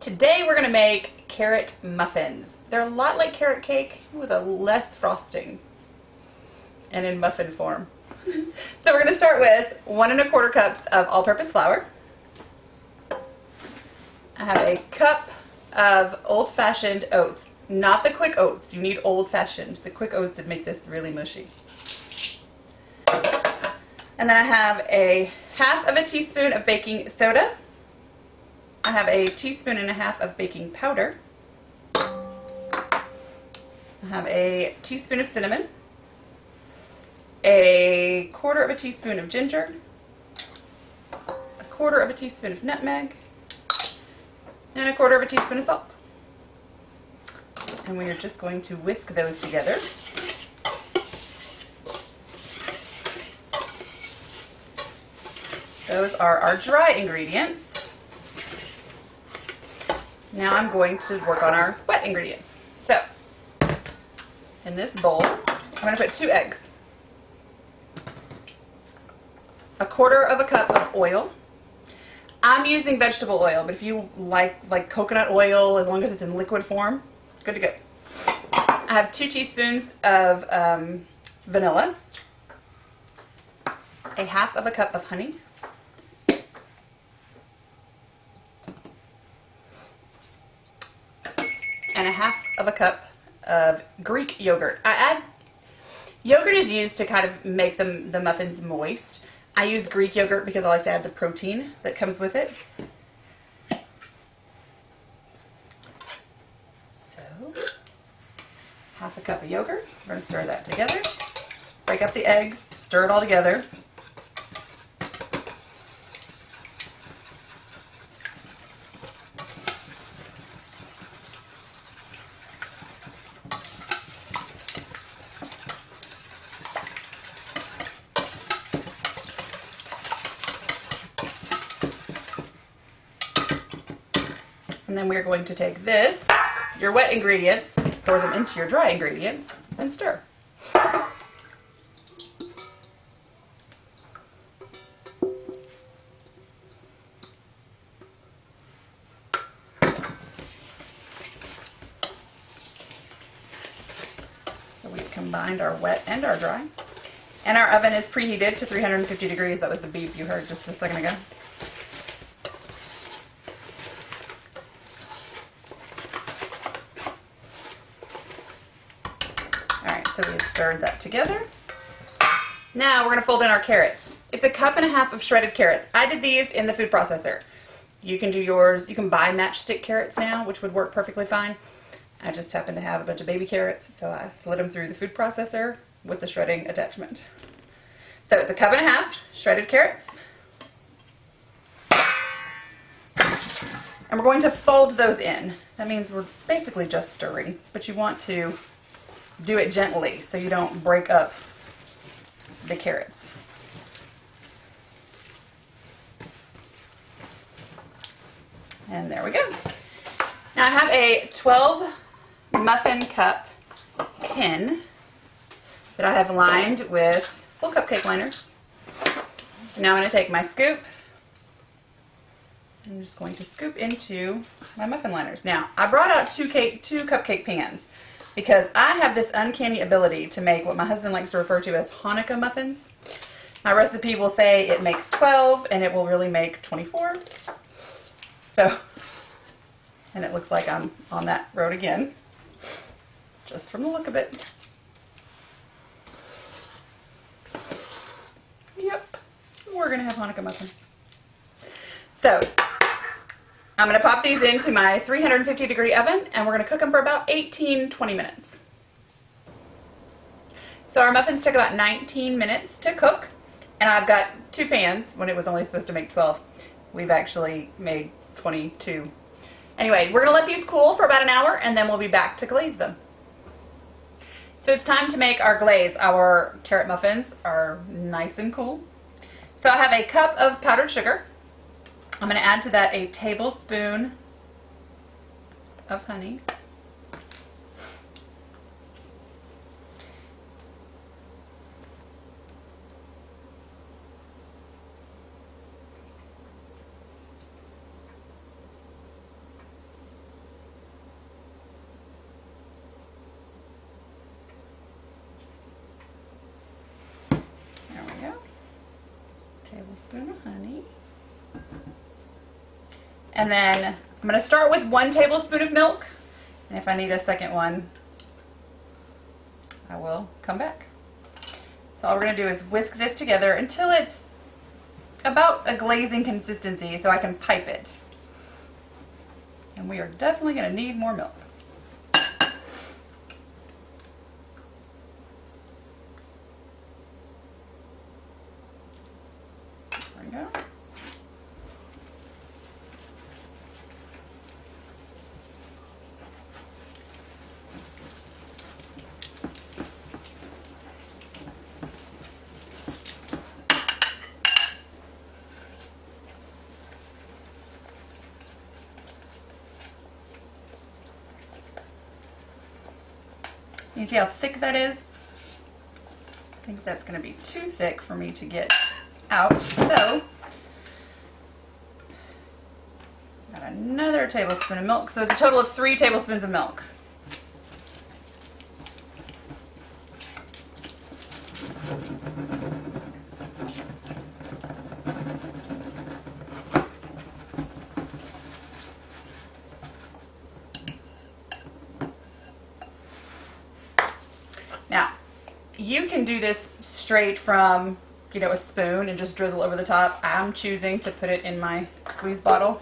Today we're going to make carrot muffins. They're a lot like carrot cake with a less frosting and in muffin form. So we're going to start with 1 1/4 cups of all-purpose flour. I have a cup of old-fashioned oats, not the quick oats. You need old-fashioned. The quick oats would make this really mushy. And then I have a 1/2 teaspoon of baking soda. I have a 1.5 teaspoons of baking powder. I have a teaspoon of cinnamon, a 1/4 teaspoon of ginger, a 1/4 teaspoon of nutmeg, and a 1/4 teaspoon of salt. And we are just going to whisk those together. Those are our dry ingredients. Now I'm going to work on our wet ingredients. So, in this bowl, I'm going to put 2 eggs, a 1/4 cup of oil. I'm using vegetable oil, but if you like coconut oil, as long as it's in liquid form, good to go. I have 2 teaspoons of vanilla, a 1/2 cup of honey, and a 1/2 cup of Greek yogurt. Yogurt is used to kind of make the muffins moist. I use Greek yogurt because I like to add the protein that comes with it. So, 1/2 cup of yogurt. We're going to stir that together. Break up the eggs, stir it all together. And then we're going to take this, your wet ingredients, pour them into your dry ingredients, and stir. So we've combined our wet and our dry. And our oven is preheated to 350 degrees. That was the beep you heard just a second ago. So we've stirred that together. Now we're going to fold in our carrots. It's a 1.5 cups of shredded carrots. I did these in the food processor. You can do yours. You can buy matchstick carrots now, which would work perfectly fine. I just happen to have a bunch of baby carrots, so I slid them through the food processor with the shredding attachment. So it's a 1.5 cups shredded carrots. And we're going to fold those in. That means we're basically just stirring, but you want to do it gently so you don't break up the carrots. And there we go. Now I have a 12 muffin cup tin that I have lined with full cupcake liners. Now I'm going to take my scoop. I'm just going to scoop into my muffin liners. Now I brought out two cupcake pans, because I have this uncanny ability to make what my husband likes to refer to as Hanukkah muffins. My recipe will say it makes 12 and it will really make 24. So, and it looks like I'm on that road again, just from the look of it. Yep, we're gonna have Hanukkah muffins. So, I'm going to pop these into my 350 degree oven and we're going to cook them for about 18-20 minutes. So our muffins took about 19 minutes to cook, and I've got 2 pans when it was only supposed to make 12. We've actually made 22. Anyway, we're going to let these cool for about an hour and then we'll be back to glaze them. So it's time to make our glaze. Our carrot muffins are nice and cool. So I have a cup of powdered sugar. I'm going to add to that a tablespoon of honey, Tablespoon of honey. And then I'm going to start with 1 tablespoon of milk. And if I need a second one, I will come back. So all we're going to do is whisk this together until it's about a glazing consistency so I can pipe it. And we are definitely going to need more milk. There we go. You see how thick that is? I think that's going to be too thick for me to get out. So, got another tablespoon of milk. So it's a total of 3 tablespoons of milk. Now, you can do this straight from, a spoon and just drizzle over the top. I'm choosing to put it in my squeeze bottle.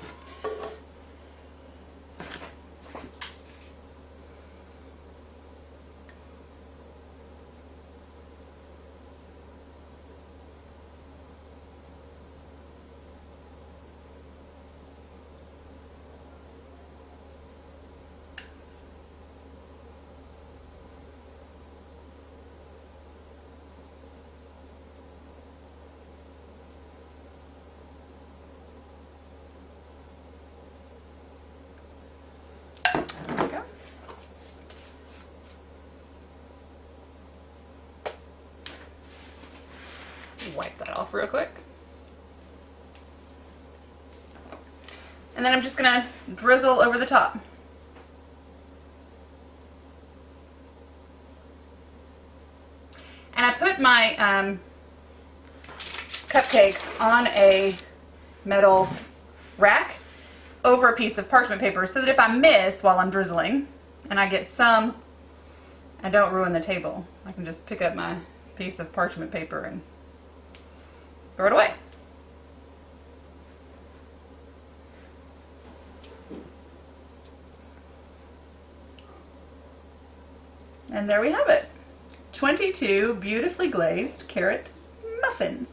Wipe that off real quick. And then I'm just going to drizzle over the top. And I put my cupcakes on a metal rack over a piece of parchment paper so that if I miss while I'm drizzling and I get some, I don't ruin the table. I can just pick up my piece of parchment paper and throw it away. And there we have it. 22 beautifully glazed carrot muffins.